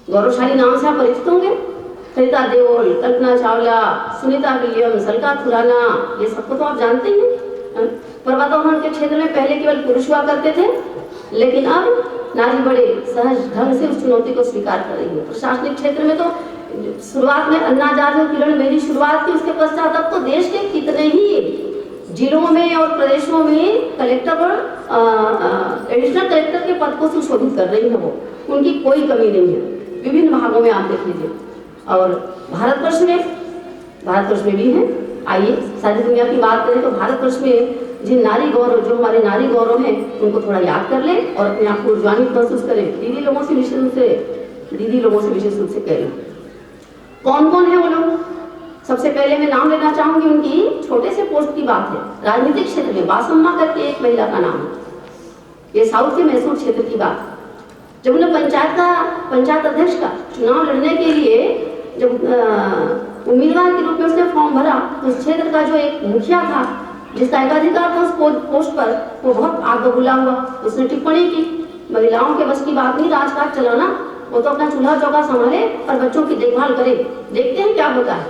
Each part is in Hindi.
गौरवशाली नाम से आप परिचित होंगे। सरिता देओल, कल्पना चावला, सुनीता विलियम्स, अलका खुराना, ये सबको तो आप जानते ही हैं। पर्वतारोहण के क्षेत्र में पहले केवल पुरुष हुआ करते थे, लेकिन अब नारी बड़े सहज ढंग से उस चुनौती को स्वीकार कर रही है। प्रशासनिक क्षेत्र में तो शुरुआत में अन्ना जाधव, किरण मेरी शुरुआत की, उसके पश्चात अब तो देश के कितने ही जिलों में और प्रदेशों में कलेक्टर और एडिशनल कलेक्टर के पद को सुशोभित कर रही है। वो उनकी कोई कमी नहीं है। विभिन्न भागों में आप देख लीजिए। और भारतवर्ष में भी है। आइए सारी दुनिया की बात करें तो भारतवर्ष में जिन नारी गौरव, जो हमारे नारी गौरव हैं, उनको थोड़ा याद कर ले और अपने आप को ऊर्जान्वित महसूस करें। दीदी लोगों से विशेष रूप से कह लें कौन कौन है वो लोग। सबसे पहले मैं नाम लेना चाहूंगी, उनकी छोटे से पोस्ट की बात है। राजनीतिक क्षेत्र में बासम्मा करके एक महिला का नाम है। ये साउथ के मैसूर क्षेत्र की बात। जब उन्हें पंचायत अध्यक्ष का चुनाव लड़ने के लिए जब उम्मीदवार के रूप में उसने फॉर्म भरा, तो उस क्षेत्र का जो एक मुखिया था, जिसका एकाधिकार था उस पोस्ट पर, वो बहुत आग बबूला हुआ। उसने टिप्पणी की, महिलाओं के बस की बात नहीं राजकाज चलाना, वो तो अपना चूल्हा चौका संभाले और बच्चों की देखभाल करे, देखते हैं क्या होता है।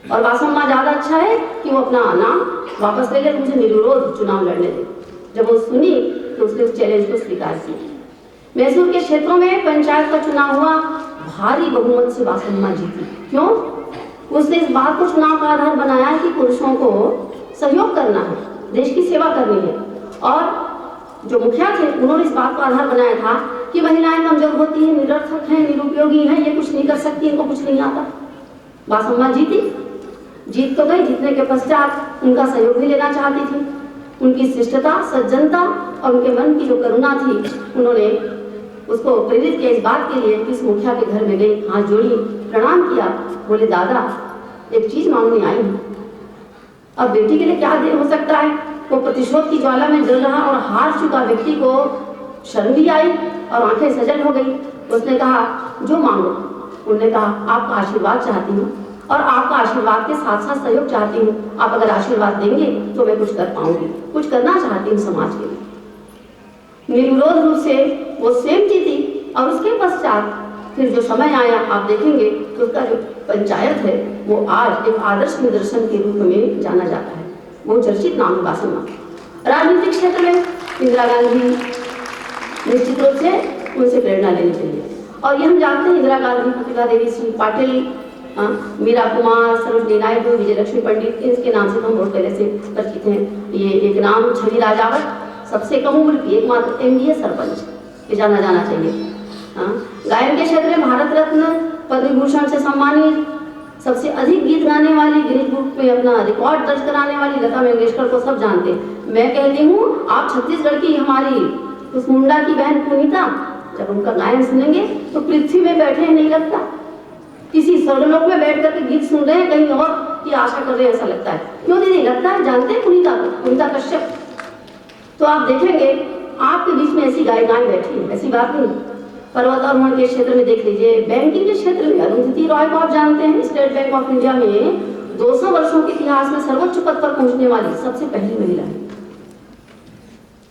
और बासम्मा ज्यादा अच्छा है कि वो अपना नाम वापस ले ले, मुझे निर्विरोध चुनाव लड़ने दे। जब वो सुनी तो उसने उस चैलेंज को स्वीकार किया। मैसूर के क्षेत्रों में पंचायत का चुनाव हुआ, भारी बहुमत से बासम्मा जीती। क्यों? उसने इस बात को चुनाव का आधार बनाया कि पुरुषों को सहयोग करना है, देश की सेवा करनी है। और जो मुखिया थे उन्होंने इस बात को आधार बनाया था कि महिलाएं कमजोर होती हैं, निरर्थक हैं, निरुपयोगी हैं, ये कुछ नहीं कर सकती, इनको कुछ नहीं आता। बासम्मा जीती, जीत तो गई। जीतने के पश्चात उनका सहयोग भी लेना चाहती थी। उनकी शिष्टता, सज्जनता और उनके मन की जो करुणा थी, उन्होंने उसको प्रेरित किया इस बात के लिए कि इस मुखिया के घर में गई, हाथ जोड़ी, प्रणाम किया, बोले दादा एक चीज मांगने आई हूँ। अब बेटी के लिए क्या दे हो सकता है? वो प्रतिशोध की ज्वाला में जल रहा और हार चुका व्यक्ति को शर्म भी आई और आंखें सजल हो गई। उसने कहा जो मांगो। उन्होंने कहा आपका आशीर्वाद चाहती हूँ और आपका आशीर्वाद के साथ साथ सहयोग चाहती हूँ। आप अगर आशीर्वाद देंगे तो मैं कुछ कर पाऊंगी, कुछ करना चाहती हूँ समाज के लिए। निर्विरोध रूप से वो स्वयं जीती और उसके पश्चात फिर जो समय आया आप देखेंगे तो उसका जो पंचायत है वो आज एक आदर्श निदर्शन के रूप में जाना जाता है। वो चर्चित नाम है बासम्मा। राजनीतिक क्षेत्र में इंदिरा गांधी निश्चित रूप से उनसे प्रेरणा लेनी चाहिए। और ये हम जानते हैं इंदिरा गांधी, प्रतिभा देवी सिंह पाटिल, मीरा कुमार, सरोजिनी नायडू, विजयलक्ष्मी पंडित, इनके नाम से हम बहुत पहले से परिचित हैं। ये एक नाम छवि राजावत, सबसे कम उम्र की एकमात्र एमडीए सरपंच, ये जाना जाना चाहिए। गायन के क्षेत्र में भारत रत्न, पद्म विभूषण से सम्मानित, सबसे अधिक गीत गाने वाली, गिनीज बुक में अपना रिकॉर्ड दर्ज कराने वाली लता मंगेशकर को सब जानते हैं। मैं कहती हूँ आप छत्तीसगढ़ की हमारी उस मुंडा की बहन पुनीता, जब उनका गायन सुनेंगे तो पृथ्वी में बैठे नहीं लगता, किसी स्वर्गलोक में बैठ करके गीत सुन रहे हैं, कहीं और की आशा कर रहे हैं ऐसा लगता है। क्यों दीदी लगता है? जानते हैं पुनीता को, पुनीता कश्यप। तो आप देखेंगे आपके बीच में ऐसी गायिकाएं बैठी हैं, ऐसी बात नहीं। पर्वतारोहण के क्षेत्र में देख लीजिए, बैंकिंग के क्षेत्र में अरुंधति रॉय को आप जानते हैं, स्टेट बैंक ऑफ इंडिया में 200 वर्षों के इतिहास में सर्वोच्च पद पर पहुंचने वाली सबसे पहली महिला है।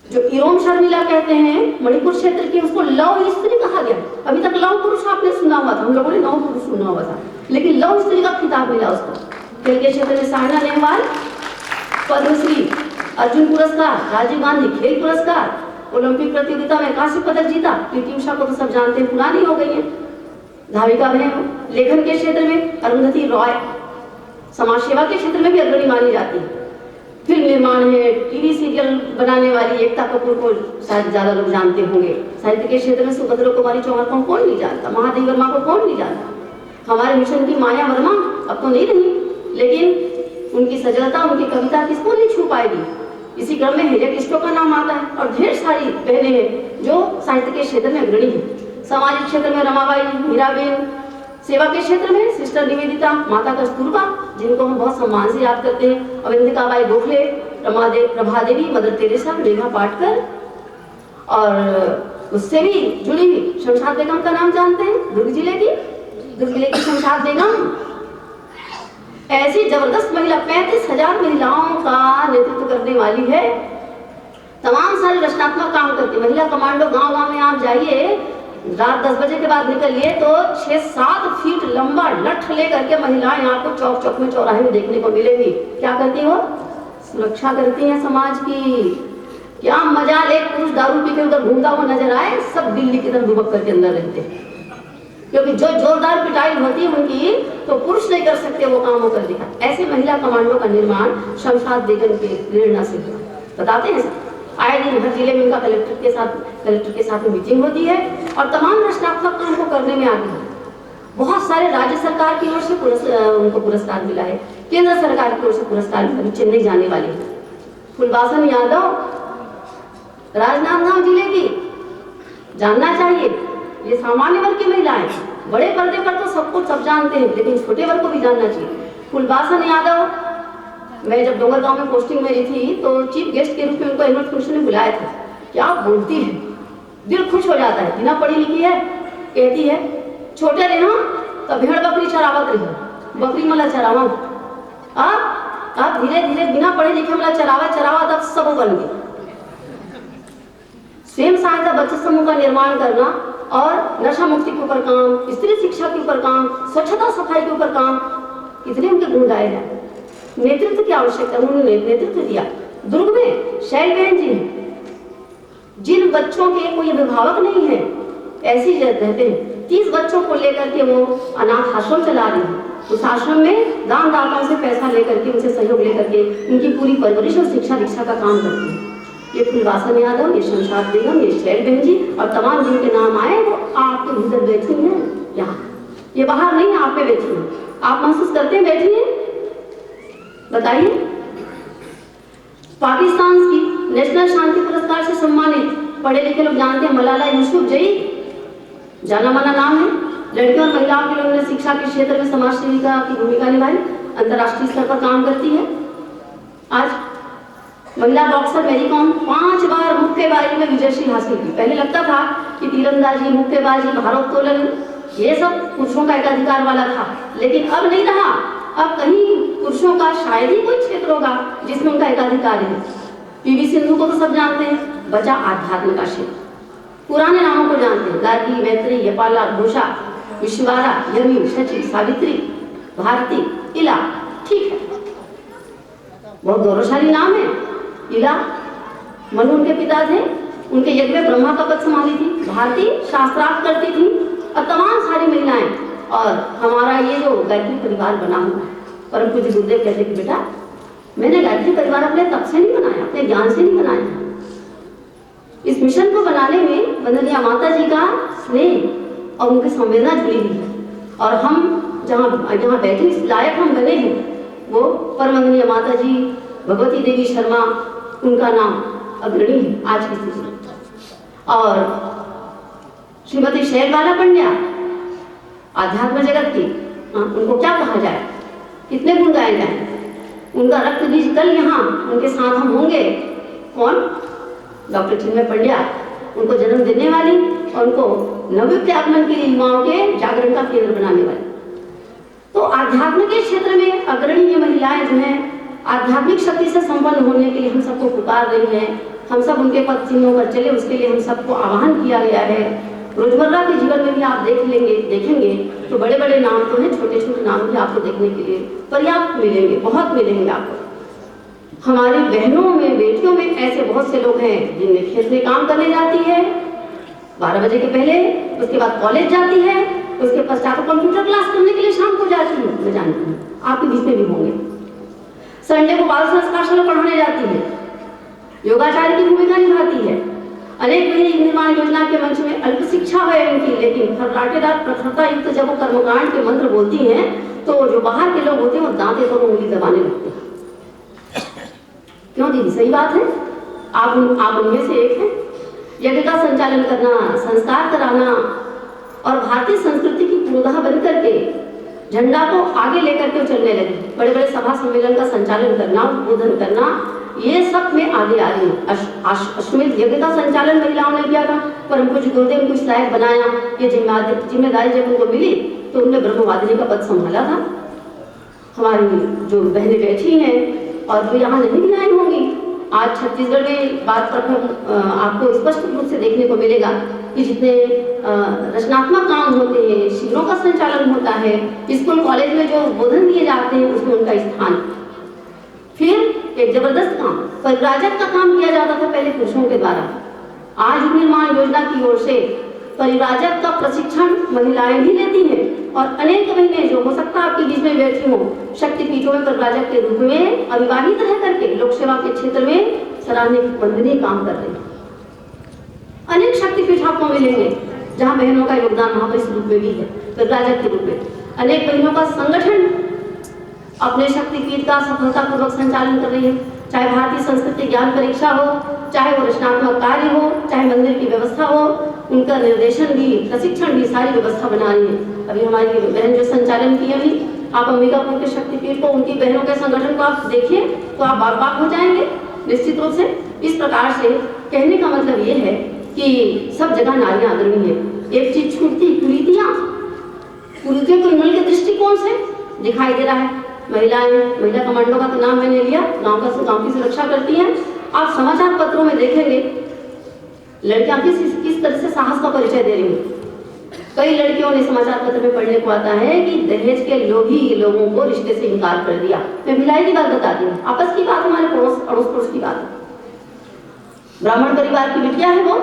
जो इरोम शर्मिला कहते हैं मणिपुर क्षेत्र की, उसको लव स्त्री कहा गया। अभी तक लव पुरुष आपने सुना हुआ था, हम लोगों ने नव पुरुष सुना हुआ था, लेकिन लव स्त्री का खिताब मिला उसको। खेल के क्षेत्र में साइना नेहवाल पद्मश्री, अर्जुन पुरस्कार, राजीव गांधी खेल पुरस्कार, ओलंपिक प्रतियोगिता में कांस्य पदक जीता। पीटी उषा को तो सब जानते हैं, पुरानी हो गई है, धाविका बहन। लेखन के क्षेत्र में अरुंधति रॉय, समाज सेवा के क्षेत्र में भी अग्रणी मानी जाती है। फिल्म निर्माण है, टीवी सीरियल बनाने वाली एकता कपूर को शायद ज्यादा लोग जानते होंगे। साहित्य के क्षेत्र में सुभद्रा कुमारी चौहान को कौन नहीं जानता, महादेवी वर्मा को कौन नहीं जानता। हमारे मिशन की माया वर्मा अब तो नहीं रही, लेकिन उनकी सजलता, उनकी कविता किसको नहीं छू पाएगी। इसी क्रम में हेले किस्टो का नाम आता है और ढेर सारी बहनें हैं जो साहित्य के क्षेत्र में अग्रणी हैं। सामाजिक क्षेत्र में रमाबाई, मीराबेन, सेवा के क्षेत्र में सिस्टर निवेदिता, माता कस्तूरबा, जिनको हम बहुत सम्मान से याद करते हैं, अविंदिकाबाई गोखले, प्रभा देवी, मदर तेरेसा, मेघा पाटकर, और उससे भी जुड़ी हुई शमशाद बेगम का नाम जानते हैं, दुर्ग जिले की शमशाद बेगम। ऐसी जबरदस्त महिला 35,000 महिलाओं का नेतृत्व करने वाली है, तमाम सारे रचनात्मक काम करती है। महिला कमांडो, गांव गांव में आप जाइए रात 10 बजे के बाद निकलिए तो 6-7 फीट लंबा लठ लेकर के महिलाएं आपको चौक चौक में, चौराहे में देखने को मिलेंगी। क्या करती हो? सुरक्षा करती हैं समाज की। क्या मजा, एक पुरुष दारू पी के उधर घूमता हुआ नजर आए, सब दिल्ली की तरफ दुबक करके अंदर रहते हैं, क्योंकि जो जोरदार पिटाई होती है उनकी, तो पुरुष नहीं कर सकते वो काम होकर दिखा। ऐसे महिला कमांडो का निर्माण शमशाद बेगम की प्रेरणा से हुआ। बताते हैं सर, आए दिन हर जिले में उनका कलेक्टर के साथ मीटिंग होती है और तमाम रचनात्मक काम को करने में आगे है। बहुत सारे राज्य सरकार की ओर से उनको पुरस्कार मिला है, केंद्र सरकार की ओर से पुरस्कार मिला। चेन्नई जाने वाली है फुलबासन यादव, राजनांदगांव जिले की, जानना चाहिए। ये सामान्य वर्ग की महिलाएं, बड़े पर्दे पर तो सबको सब जानते हैं, लेकिन छोटे वर्ग को भी जानना चाहिए। फुलबासन यादव, मैं जब डोंगरगांव में पोस्टिंग में रही थी तो चीफ गेस्ट के रूप में उनको एनुअल फंक्शन में बुलाया था। क्या बोलती है, दिल खुश हो जाता है। बिना पढ़ी लिखी है, कहती है छोटे रहे हो तो भेड़ बकरी चरावत रही, बकरी मला चरावा, अब धीरे धीरे बिना पढ़े लिखे मला चरावा तब सब बन गए। स्वयं सहायता बचत समूह का निर्माण करना और नशा मुक्ति के ऊपर काम, स्त्री शिक्षा के ऊपर काम, स्वच्छता सफाई के ऊपर काम, कितने उनके गुण गाए हैं। नेतृत्व की आवश्यकता, उन्होंने नेतृत्व दिया। दुर्ग में शैल बहन जी, जिन बच्चों के कोई अभिभावक नहीं है, ऐसी रहते हैं, 30 बच्चों को लेकर के वो अनाथ आश्रम चला रही है। उस आश्रम में दानदाताओं से पैसा लेकर के, उनसे सहयोग लेकर के उनकी पूरी परवरिश और शिक्षा दीक्षा का काम करती है। ये फुलबासन यादव, ये शमशाद बेगम, ये शैल बहन जी और तमाम जिनके नाम आए वो आपके भीतर बैठी हैं यहाँ, ये बाहर नहीं, आप पे बैठी हैं। आप महसूस करते हैं बैठी हैं? बताइए। पाकिस्तान की नेशनल शांति पुरस्कार से सम्मानित पढ़े लिखे लोग जानते हैं, मलाला यूसुफजई, जाना माना नाम है। लड़कियों और महिलाओं के लिए उन्होंने शिक्षा के क्षेत्र में समाज सेविका की भूमिका निभाई, अंतर्राष्ट्रीय स्तर पर काम करती है। आज महिला बॉक्सर मैरी कॉम 5 बार मुक्केबाजी में विजयश्री हासिल की। पहले लगता था कि तीरंदाजी, मुक्केबाजी, भारोत्तोलन ये सब पुरुषों का एकाधिकार वाला था, लेकिन अब नहीं रहा। अब कहीं पुरुषों का शायद ही कोई क्षेत्र होगा जिसमें उनका एकाधिकार है। पीवी सिंधु को तो सब जानते हैं, बचा आध्यात्म का क्षेत्र। पुराने नामों को जानते हैं, गार्गी, मैत्री, यपाला, घोषा, विश्वारा, यमी, शची, सावित्री, भारती, इला। ठीक है, बहुत गौरवशाली नाम है। इला मनु उनके पिता थे, उनके यज्ञ में ब्रह्मा का पद संभाली थी। भारती शास्त्रार्थ करती थी और तमाम सारी महिलाएं। और हमारा ये जो गायत्री परिवार बना हुआ है, परम पूज्य गुरुदेव कहते कि बेटा मैंने गायत्री परिवार अपने तप से नहीं बनाया, अपने ज्ञान से नहीं बनाया। इस मिशन को बनाने में वंदनीय माता जी का स्नेह और उनकी संवेदना जुड़ी हुई है। और हम जहाँ बैठे इस लायक हम बने हैं, वो परम वंदनीय माता जी भगवती देवी शर्मा, उनका नाम अग्रणी है आज की स्थिति में। और श्रीमती शैलबाला पंड्या, आध्यात्म जगत की, उनको क्या कहा जाए, कितने गुण गाए जाए। उनका रक्त बीज कल यहाँ उनके साथ हम होंगे। कौन? डॉक्टर चिन्मय पंड्या, उनको जन्म देने वाली और उनको नवयुग के आगमन के लिए युवाओं के जागरण का केंद्र बनाने वाली। तो आध्यात्म के क्षेत्र में अग्रणी ये महिलाएं जो हैं, आध्यात्मिक शक्ति से संपन्न होने के लिए हम सबको पुकार रही हैं। हम सब उनके पद चिन्हों पर चले, उसके लिए हम सबको आह्वान किया गया है। रोजमर्रा के जीवन में भी आप देखेंगे तो बड़े बड़े नाम तो हैं, छोटे छोटे नाम भी आपको देखने के लिए पर्याप्त मिलेंगे, बहुत मिलेंगे आपको। हमारी बहनों में, बेटियों में ऐसे बहुत से लोग हैं जिनमें खेत में काम करने जाती है 12 बजे के पहले, उसके बाद कॉलेज जाती है, उसके पश्चात कंप्यूटर क्लास करने के लिए शाम को जाती है। मैं जानती हूँ आपके बीच में भी होंगे। संडे को बाल संस्कार पढ़ाने जाती है, योगाचार्य की भूमिका निभाती है। अनेक गृह निर्माण योजना के मंच में अल्प शिक्षा है उनकी, लेकिन फर्राटेदार प्रखरता युक्त जब वो कर्मकांड के मंत्र बोलती हैं तो जो बाहर के लोग होते हैं वो दांते पर उंगली दबाने लगते हैं। क्यों दीदी? सही बात है, आप उनमें से एक हैं। यज्ञ का संचालन करना, संस्कार कराना और भारतीय संस्कृति की पुरोधा बन करके झंडा को आगे लेकर के चलने लगे। बड़े बड़े सभा सम्मेलन का संचालन करना, उद्बोधन करना, ये सब में आगे आ रही है। अश्वमेध यज्ञ का संचालन महिलाओं ने किया था। परम पूज्य गुरुदेव को इस लायक बनाया। ये जिम्मेदारी जब उनको मिली तो उन्होंने ब्रह्मवादिनी का पद संभाला था। हमारी जो बहनें बैठी हैं और जो यहाँ नहीं भी आई होंगी, आज छत्तीसगढ़ में बात पर आपको स्पष्ट रूप से देखने को मिलेगा कि जितने रचनात्मक काम होते हैं, शिविरों का संचालन होता है, स्कूल कॉलेज में जो बोधन दिए जाते हैं उसमें उनका स्थान। फिर एक जबरदस्त काम, परिव्राजक का काम किया जाता था पहले पुरुषों के द्वारा। आज निर्माण योजना की ओर से परिव्राजक का प्रशिक्षण महिलाएं भी लेती हैं और अनेक महीने, जो हो सकता है आपके बीच में बैठी हो, शक्तिपीठों में परिव्राजक के रूप में अविवाहित रह करके लोक सेवा के क्षेत्र में सराहनीय वंदनीय काम कर रहे हैं। अनेक शक्तिपीठ आपको मिलेंगे जहाँ बहनों का योगदान वहां पर इस रूप में भी है, परिव्राजक के रूप में। अनेक बहनों का संगठन अपने शक्तिपीठ का सफलतापूर्वक संचालन कर रही है, चाहे भारतीय संस्कृति ज्ञान परीक्षा हो, चाहे वो रचनात्मक कार्य हो, चाहे मंदिर की व्यवस्था हो, उनका निर्देशन भी, प्रशिक्षण भी, सारी व्यवस्था बना रही है। अभी हमारी बहन जो संचालन की अभी, आप अंबिकापुर के शक्तिपीठ को, उनकी बहनों के संगठन को आप देखिए तो आप बाग हो जाएंगे निश्चित रूप से। इस प्रकार से कहने का मतलब ये है कि सब जगह नारियां अग्रणी है। एक चीज छूटती, कुरीतियां, कुरीतियों को निर्मूल के दृष्टिकोण से दिखाई दे रहा है। महिलाएं, महिला कमांडो का तो नाम मैंने लिया, गांव की सुरक्षा करती हैं। आप समाचार पत्रों में देखेंगे लड़कियां किस तरह से साहस का परिचय दे रही हैं। कई लड़कियों ने समाचार पत्र में पढ़ने को आता है कि दहेज के लोभी लोगों को रिश्ते से इनकार कर दिया। मैं भिलाई की बात बताती हूँ, आपस की बात, हमारे अड़ोस पड़ोस की बात। ब्राह्मण परिवार की बिटिया है वो,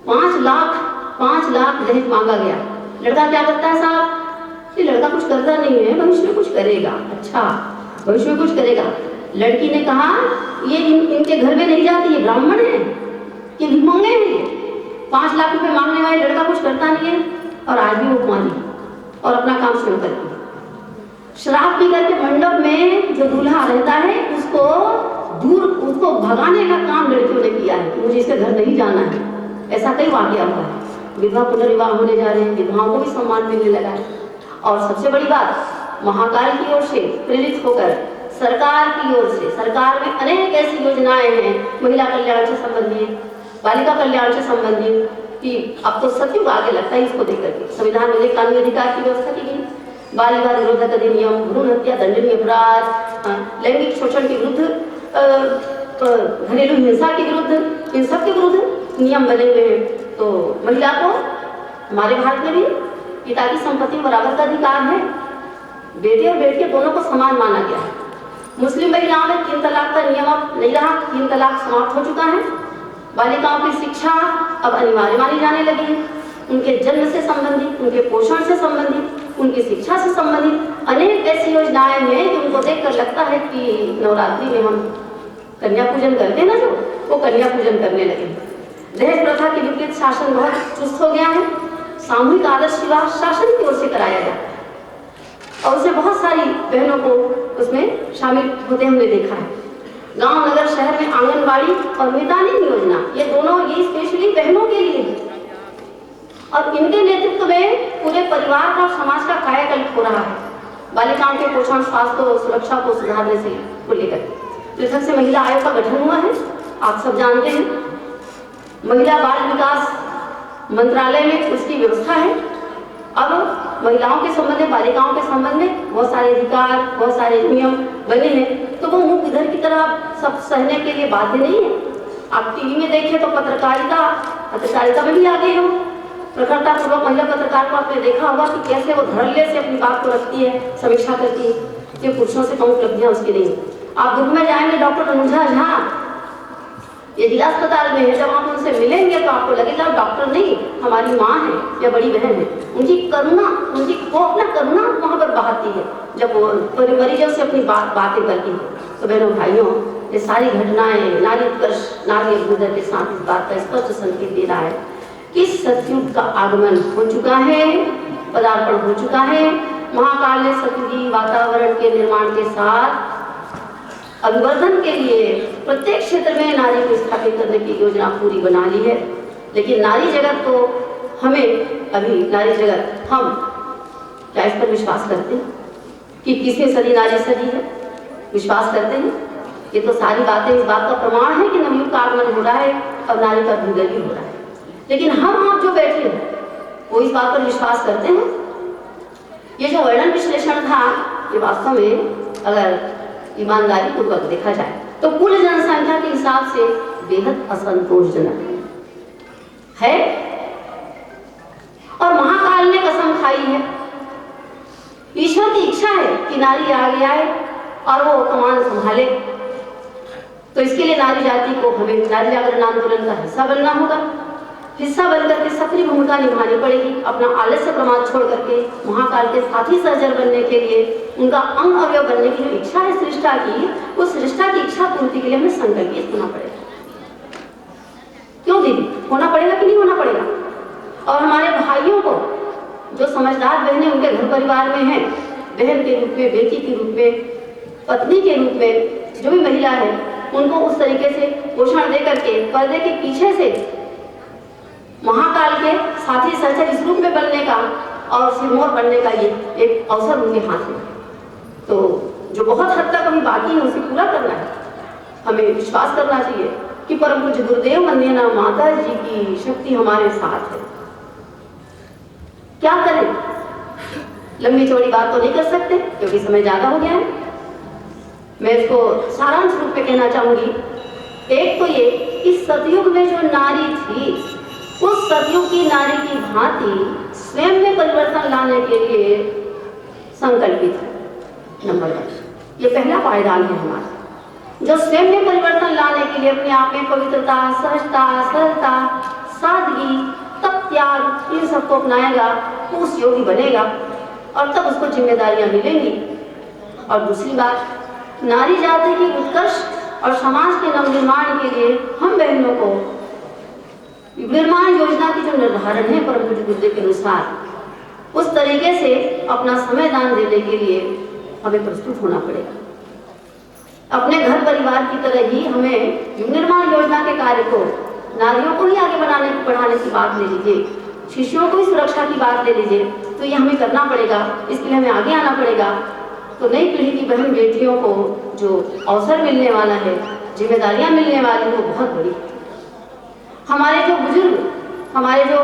5 लाख दहेज मांगा गया। लड़का क्या करता है साहब, ये लड़का कुछ करता नहीं है, भविष्य में कुछ करेगा। अच्छा, भविष्य में कुछ करेगा। लड़की ने कहा ये इनके घर में नहीं जाती, ये ब्राह्मण है, ये भिखमंगे हैं, ये 5 लाख रुपए मांगने वाले, लड़का कुछ करता नहीं है और आज भी वो कुंवारी और अपना काम शुरू करती है। शराब पी करके मंडप में जो दूल्हा रहता है उसको भगाने का काम लड़कियों ने किया है कि मुझे इसके घर नहीं जाना है। ऐसा कई वाकया हुआ है। विधवा पुनर्विवाह होने जा रहे हैं, विधवाओं को भी सम्मान मिलने लगा है। और सबसे बड़ी बात, महाकाल की ओर से प्रेरित होकर सरकार की ओर से, सरकार में अनेक ऐसी योजनाएं हैं महिला कल्याण से संबंधित, बालिका कल्याण से संबंधित, कि अब तो सतयुग आगे लगता है इसको देख करके। संविधान में कानूनी अधिकार की व्यवस्था की गई, बाल विवाह निरोधक अधिनियम, भ्रूण हत्या दंडनीय अपराध, लैंगिक शोषण के विरुद्ध, घरेलू हिंसा के विरुद्ध, इन सब के विरुद्ध नियम बने हुए हैं। तो महिला को हमारे भारत में भी पिता की संपत्ति बराबर का अधिकार है। बेटे और बेटियां दोनों को समान माना गया है। मुस्लिम महिलाओं में 3 तलाक का नियम अब नहीं रहा, 3 तलाक समाप्त हो चुका है। बालिकाओं की शिक्षा अब अनिवार्य मानी जाने लगी है। उनके जन्म से संबंधित, उनके पोषण से संबंधित, उनकी शिक्षा से संबंधित अनेक ऐसी योजनाएं हैं कि उनको देखकर लगता है कि नवरात्रि में हम कन्या पूजन करते हैं ना, जो वो कन्या पूजन करने लगे। दहेज प्रथा के विपरीत शासन बहुत चुस्त हो गया है। सामूहिक आदर्श विवाह शासन की ओर से कराया गया और उसमें बहुत सारी बहनों को उसमें शामिल होते हमने देखा है। गांव नगर शहर में आंगनबाड़ी और मितानिन योजना, ये दोनों ये स्पेशली बहनों के लिए है और इनके नेतृत्व में पूरे परिवार का, समाज का कायाकल्प हो रहा है। बालिकाओं के पोषण, स्वास्थ्य और सुरक्षा को सुधारने से को लेकर पृथक से महिला आयोग का गठन हुआ है, आप सब जानते हैं। महिला बाल विकास मंत्रालय में उसकी व्यवस्था है। अब महिलाओं के संबंध में, बालिकाओं के संबंध में बहुत सारे अधिकार, बहुत सारे नियम बने हैं, तो वो मुख इधर की तरह सब सहने के लिए बाध्य नहीं है। आप टीवी में देखें तो पत्रकारिता में भी आगे हो। प्रखरता पूर्वक महिला पत्रकार को आपने देखा होगा कि कैसे वो धड़ल्ले से अपनी बात को रखती है, समीक्षा करती है। ये पुरुषों से कम उपलब्धियां उसकी नहीं। आप दुर्ग में जाएंगे, डॉक्टर अनुजा झा ये जिला अस्पताल में है, जब आप उनसे मिलेंगे तो आपको लगेगा डॉक्टर नहीं, हमारी माँ है या बड़ी बहन है। उनकी करुणा, वो अपना करुणा वहाँ पर बहाती है जब वो मरीजों से अपनी बातें करती है। तो बहनों भाइयों, ये सारी घटनाएं नारी उत्कर्ष, नारी अभ्युदय के साथ इस बात का स्पष्ट संकेत दे रहा है कि सतयुग का आगमन हो चुका है, पदार्पण हो चुका है। महाकाल ने सतयुगी वातावरण के निर्माण के साथ अभिवर्धन के लिए प्रत्येक क्षेत्र में नारी को स्थापित करने की योजना पूरी बना ली है। लेकिन नारी जगत को हमें अभी नारी जगत हम क्या इस पर विश्वास करते हैं कि 21वीं सदी नारी सदी है? विश्वास करते हैं? ये तो सारी बातें इस बात का प्रमाण है कि नवयुग का आगमन हो रहा है और नारी का अभ्युदय भी हो रहा है। लेकिन हम आप जो बैठे हैं वो इस बात पर विश्वास करते हैं? ये जो वर्णन विश्लेषण था, ये वास्तव में अगर ईमानदारी पूर्वक देखा जाए तो कुल जनसंख्या के हिसाब से बेहद असंतोषजनक है। और महाकाल ने कसम खाई है, ईश्वर की इच्छा है कि नारी आगे आए और वो कमान संभाले। तो इसके लिए नारी जाति को हमें नारी जागरण आंदोलन का हिस्सा बनना होगा, हिस्सा बनकर के सक्रिय भूमिका निभानी पड़ेगी। अपना आलस्य प्रमाद छोड़ करके महाकाल के साथी सहचर बनने के लिए, उनका अंग अवयव बनने की जो इच्छा है सृष्टा की, उस सृष्टा की इच्छा पूर्ति के लिए हमें संकल्पित होना पड़ेगा। क्यों दीदी, होना पड़ेगा कि नहीं होना पड़ेगा? और हमारे भाइयों को, जो समझदार बहनें उनके घर परिवार में हैं, बहन के रूप में, बेटी के रूप में, पत्नी के रूप में, जो भी महिला है, उनको उस तरीके से पोषण दे करके पर्दे के पीछे से महाकाल के साथी सहचर इस रूप में बनने का और सिरमौर बनने का ये एक अवसर उनके हाथ में। तो जो बहुत हद तक अभी बाकी है उसे पूरा करना है। हमें विश्वास करना चाहिए कि परम पूज्य गुरुदेव वंदनीय माता जी की शक्ति हमारे साथ है। क्या करें, लंबी चौड़ी बात तो नहीं कर सकते क्योंकि समय ज्यादा हो गया है। मैं इसको सारांश रूप में कहना चाहूंगी। एक तो ये कि सतयुग में जो नारी थी, उस सतयुग की नारी की भांति स्वयं में परिवर्तन लाने के लिए संकल्पित है। नंबर 1, ये पहला पायदान है हमारा, जो स्वयं में परिवर्तन लाने के लिए अपने आप में पवित्रता, सहजता, सरलता, सादगी, तप, त्याग, इन सबको अपनाएगा तो उस योगी बनेगा और तब उसको जिम्मेदारियां मिलेंगी। और दूसरी बात, नारी जाति की उत्कर्ष और समाज के नवनिर्माण के लिए हम बहनों को निर्माण योजना की जो निर्धारण है परम पूज्य गुरुदेव के अनुसार, उस तरीके से अपना समय दान देने के लिए हमें प्रस्तुत होना पड़ेगा। अपने घर परिवार की तरह ही हमें युग निर्माण योजना के कार्य को, नारियों को ही आगे बढ़ाने की बात ले लीजिए, शिशुओं को ही सुरक्षा की बात ले लीजिए, तो ये हमें करना पड़ेगा। इसके लिए हमें आगे आना पड़ेगा। तो नई पीढ़ी की बहन बेटियों को जो अवसर मिलने वाला है, जिम्मेदारियां मिलने वाली, वो बहुत बड़ी। हमारे जो बुजुर्ग, हमारे जो